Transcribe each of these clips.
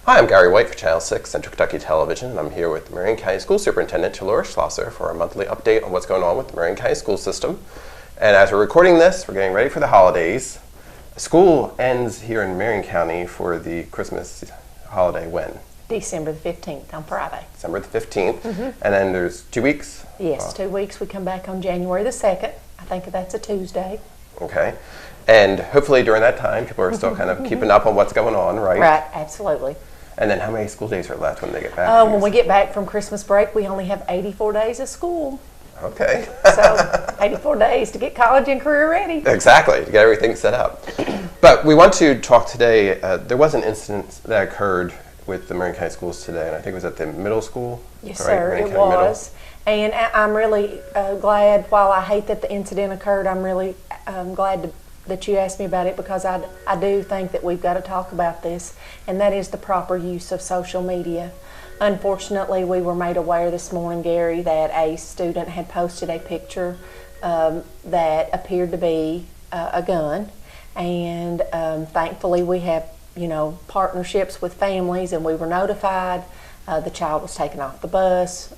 Hi, I'm Gary White for Channel 6 Central Kentucky Television, and I'm here with Marion County School Superintendent Talora Schlosser for our monthly update on what's going on with the Marion County school system. And as we're recording this, we're getting ready for the holidays. School ends here in Marion County for the Christmas holiday when? December the 15th on Friday. December the 15th. And then there's 2 weeks? Yes, 2 weeks. We come back on January the 2nd. I think that's a Tuesday. Okay. And hopefully during that time, people are still kind of keeping up on what's going on, right? Right, absolutely. And then how many school days are left when they get back? When we get back from Christmas break, we only have 84 days of school. Okay. So 84 days to get college and career ready. Exactly, to get everything set up. But we want to talk today, there was an incident that occurred with the Marion County schools today, and I think it was at the middle school. Yes, right? sir, Marion it County was. And I'm really glad, while I hate that the incident occurred, I'm really glad that you asked me about it, because I do think that we've got to talk about this, and that is the proper use of social media. Unfortunately, we were made aware this morning, Gary, that a student had posted a picture that appeared to be a gun, and thankfully we have, partnerships with families, and we were notified. The child was taken off the bus.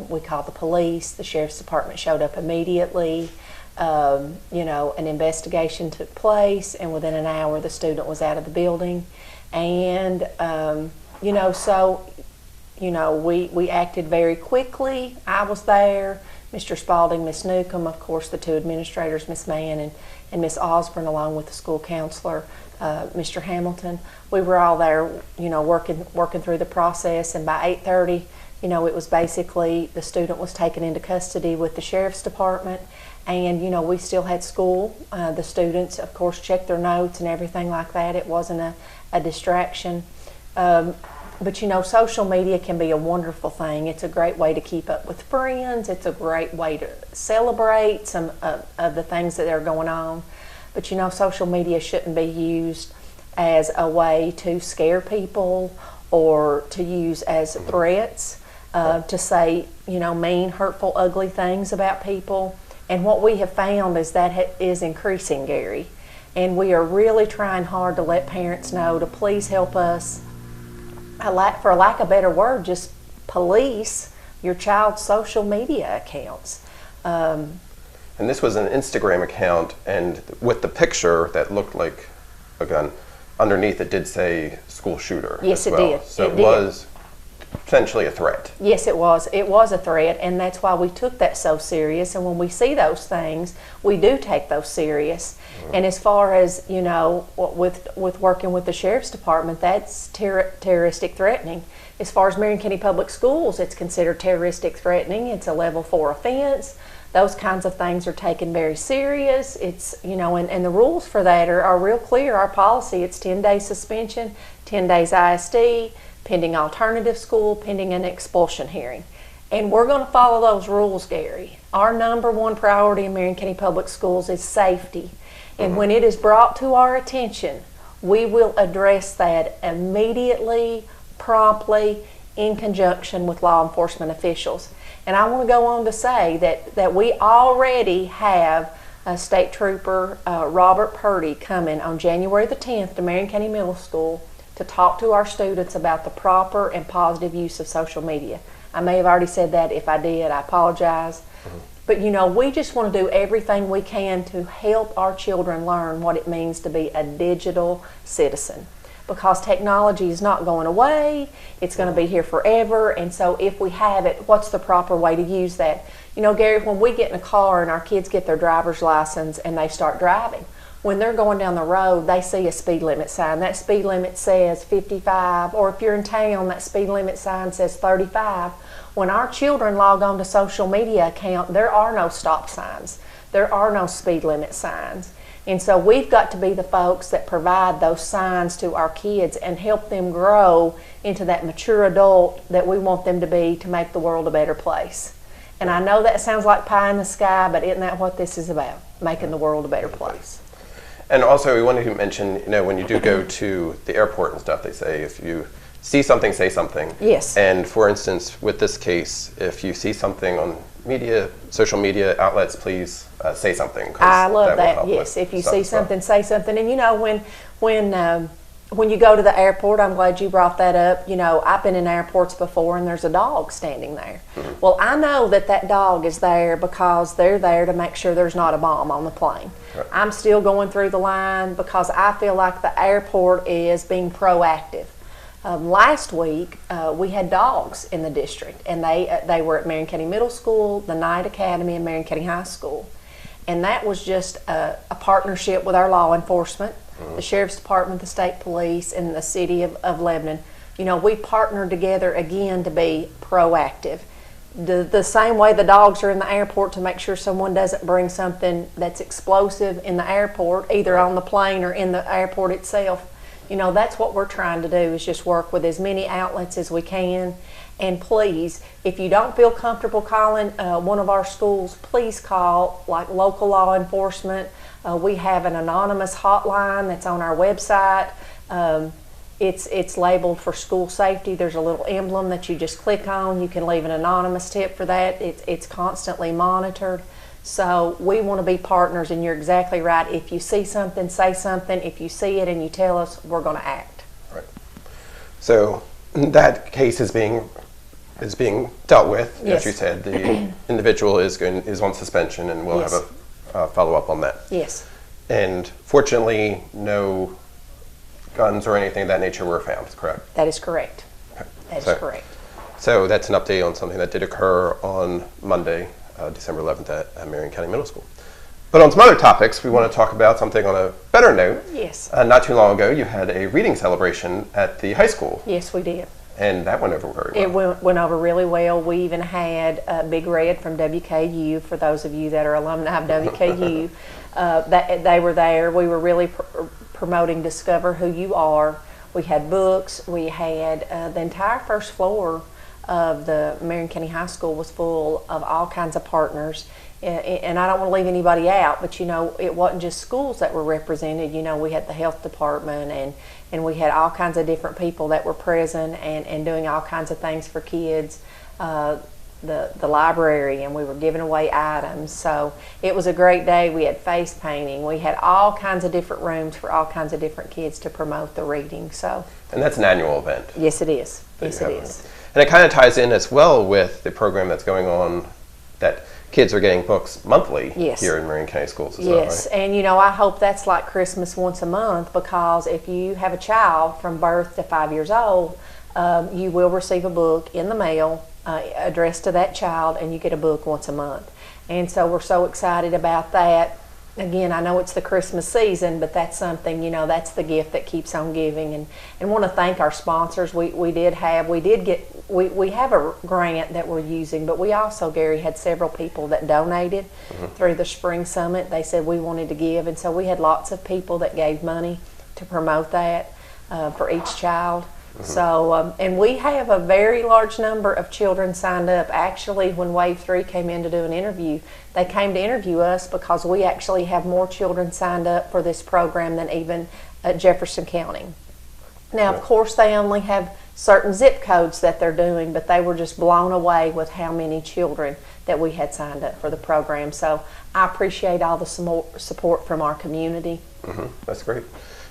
We called the police. The sheriff's department showed up immediately. An investigation took place, and within an hour the student was out of the building. And we acted very quickly. I was there, Mr. Spalding, Miss Newcomb, of course the two administrators, Miss Mann and Miss Osborne, along with the school counselor, Mr. Hamilton. We were all there, working through the process, and by 8:30, it was basically the student was taken into custody with the sheriff's department. And, we still had school. The students, of course, checked their notes and everything like that. It wasn't a distraction. But, social media can be a wonderful thing. It's a great way to keep up with friends. It's a great way to celebrate some of the things that are going on. But, social media shouldn't be used as a way to scare people or to use as threats, to say, mean, hurtful, ugly things about people. And what we have found is that is increasing, Gary. And we are really trying hard to let parents know to please help us, for lack of a better word, just police your child's social media accounts. And this was an Instagram account, and with the picture that looked like a gun, underneath it did say school shooter. Yes, as it well. did. So it was potentially a threat. Yes, it was. It was a threat, and that's why we took that so serious. And when we see those things, we do take those serious. And as far as, with working with the sheriff's department, that's terroristic threatening. As far as Marion County Public Schools, it's considered terroristic threatening. It's a level 4 offense. Those kinds of things are taken very serious. It's, and the rules for that are real clear. Our policy, it's 10 days suspension, 10 days ISD, pending alternative school, pending an expulsion hearing. And we're going to follow those rules, Gary. Our number one priority in Marion County Public Schools is safety. And when it is brought to our attention, we will address that immediately, promptly, in conjunction with law enforcement officials. And I want to go on to say that we already have State Trooper Robert Purdy coming on January the 10th to Marion County Middle School to talk to our students about the proper and positive use of social media. I may have already said that. If I did, I apologize. But we just want to do everything we can to help our children learn what it means to be a digital citizen. Because technology is not going away, it's going to be here forever, and so if we have it, what's the proper way to use that? Gary, when we get in a car and our kids get their driver's license and they start driving, when they're going down the road, they see a speed limit sign. That speed limit says 55, or if you're in town, that speed limit sign says 35. When our children log on to social media account, there are no stop signs. There are no speed limit signs. And so we've got to be the folks that provide those signs to our kids and help them grow into that mature adult that we want them to be to make the world a better place. And I know that sounds like pie in the sky, but isn't that what this is about? Making the world a better place. And also we wanted to mention, when you do go to the airport and stuff, they say if you see something, say something. Yes. And for instance, with this case, if you see something on social media outlets, please say something. I love that. Yes, if you see something, say something. And when when you go to the airport, I'm glad you brought that up. You know, I've been in airports before and there's a dog standing there. Mm-hmm. Well, I know that that dog is there because they're there to make sure there's not a bomb on the plane. Right. I'm still going through the line because I feel like the airport is being proactive. Last week, we had dogs in the district, and they were at Marion County Middle School, the Knight Academy, and Marion County High School. And that was just a partnership with our law enforcement, the Sheriff's Department, the State Police, and the City of Lebanon. You know, we partnered together again to be proactive. The same way the dogs are in the airport to make sure someone doesn't bring something that's explosive in the airport, either on the plane or in the airport itself. You know, that's what we're trying to do, is just work with as many outlets as we can. And please, if you don't feel comfortable calling one of our schools, please call like local law enforcement. We have an anonymous hotline that's on our website. It's labeled for school safety. There's a little emblem that you just click on. You can leave an anonymous tip for that. It's constantly monitored. So we want to be partners, and you're exactly right. If you see something, say something. If you see it and you tell us, we're going to act. Right. So that case is being dealt with. Yes. As you said, the individual is on suspension, and we'll Yes. have a follow-up on that. Yes. And fortunately, no guns or anything of that nature were found, correct? That is correct. Okay. That is correct. So that's an update on something that did occur on Monday, December 11th at Marion County Middle School. But on some other topics, we want to talk about something on a better note. Yes. Not too long ago, you had a reading celebration at the high school. Yes, we did. And that went over very well. It went over really well. We even had Big Red from WKU, for those of you that are alumni of WKU. That they were there. We were really promoting Discover Who You Are. We had books. We had the entire first floor of the Marion County High School was full of all kinds of partners. And I don't want to leave anybody out, but you know, it wasn't just schools that were represented. You know, we had the health department, and we had all kinds of different people that were present and doing all kinds of things for kids. The library, and we were giving away items. So it was a great day. We had face painting. We had all kinds of different rooms for all kinds of different kids to promote the reading. So. And that's an annual event. Yes, it is. Yes, it is. And it kind of ties in as well with the program that's going on, that kids are getting books monthly. Yes. Here in Marion County Schools as yes. well, right? And you know, I hope that's like Christmas once a month, because if you have a child from birth to 5 years old, you will receive a book in the mail addressed to that child, and you get a book once a month. And so we're so excited about that. Again, I know it's the Christmas season, but that's something, you know, that's the gift that keeps on giving. And want to thank our sponsors. We have a grant that we're using, but we also, Gary, had several people that donated through the Spring Summit. They said we wanted to give, and so we had lots of people that gave money to promote that for each child. So, and we have a very large number of children signed up. Actually, when Wave 3 came in to do an interview, they came to interview us because we actually have more children signed up for this program than even Jefferson County. Now, of course, they only have certain zip codes that they're doing, but they were just blown away with how many children that we had signed up for the program. So I appreciate all the support from our community. That's great.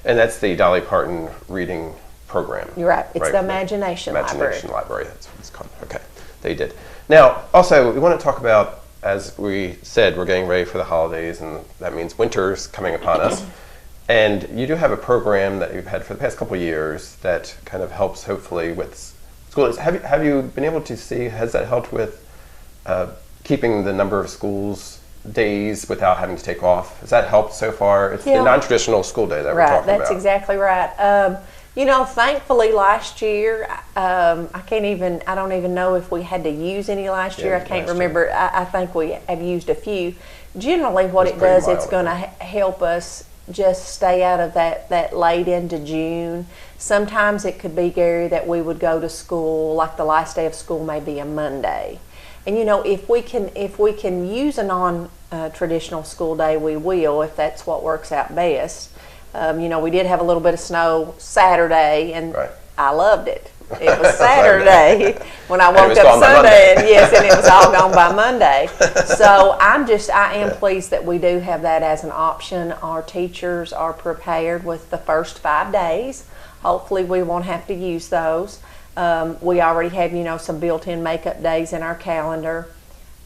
And that's the Dolly Parton reading program. You're right. It's the Imagination Library. Imagination Library, that's what it's called. Okay, they did. Now, also, we want to talk about, as we said, we're getting ready for the holidays, and that means winter's coming upon us. And you do have a program that you've had for the past couple of years that kind of helps, hopefully, with schools. Have you been able to see, has that helped with keeping the number of schools days without having to take off? Has that helped so far? It's the non-traditional school day that we're talking about. Right, that's exactly right. You know, thankfully last year, I don't even know if we had to use any last year. I can't remember. I think we have used a few. Generally what it does, it's going to help us just stay out of that late into June. Sometimes it could be, Gary, that we would go to school, like the last day of school may be a Monday. And you know, if we can use a non-traditional school day, we will, if that's what works out best. You know, we did have a little bit of snow Saturday, and I loved it. It was Saturday when I woke up Sunday, and yes, and it was all gone by Monday. So I am pleased that we do have that as an option. Our teachers are prepared with the first 5 days Hopefully we won't have to use those. We already have, some built-in makeup days in our calendar.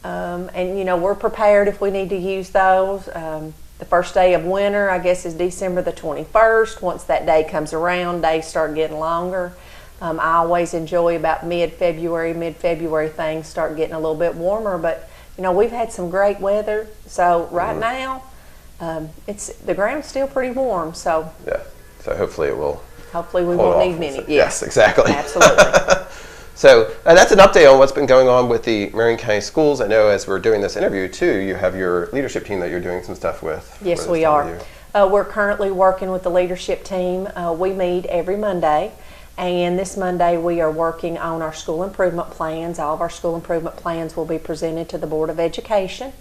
And, we're prepared if we need to use those. The first day of winter, I guess, is December the 21st. Once that day comes around, days start getting longer. I always enjoy about mid-February things start getting a little bit warmer, but we've had some great weather. So right now, the ground's still pretty warm. So yeah. So hopefully it will. Hopefully we won't need many. Yes, exactly. Absolutely. So that's an update on what's been going on with the Marion County Schools. I know as we're doing this interview too, you have your leadership team that you're doing some stuff with. Yes, we are. We're currently working with the leadership team. We meet every Monday. And this Monday we are working on our school improvement plans. All of our school improvement plans will be presented to the Board of Education.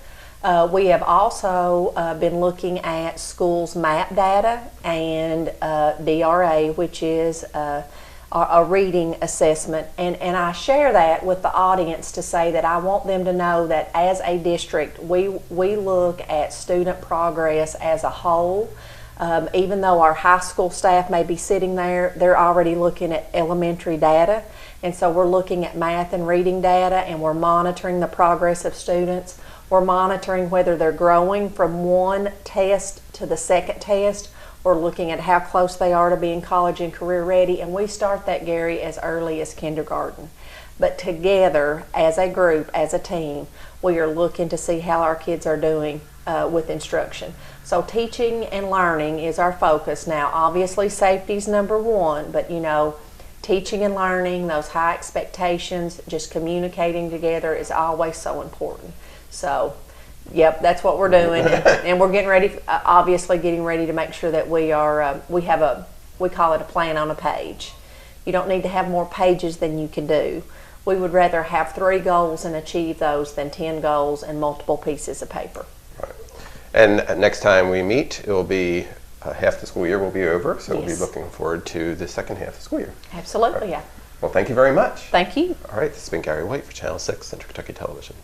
We have also been looking at schools' MAP data and DRA, which is a reading assessment. And I share that with the audience to say that I want them to know that as a district, we look at student progress as a whole. Even though our high school staff may be sitting there, they're already looking at elementary data. And so we're looking at math and reading data, and we're monitoring the progress of students. We're monitoring whether they're growing from one test to the second test. We're looking at how close they are to being college and career ready. And we start that, Gary, as early as kindergarten. But together, as a group, as a team, we are looking to see how our kids are doing with instruction. So teaching and learning is our focus. Now, obviously safety is number one, but teaching and learning, those high expectations, just communicating together is always so important. So, yep, that's what we're doing. And we're getting ready, obviously getting ready to make sure that we call it a plan on a page. You don't need to have more pages than you can do. We would rather have 3 goals and achieve those than 10 goals and multiple pieces of paper. Right. And next time we meet, it will be half the school year will be over, so Yes. we'll be looking forward to the second half of the school year. Absolutely, Right. yeah. Well, thank you very much. Thank you. All right, this has been Gary White for Channel 6 Central Kentucky Television.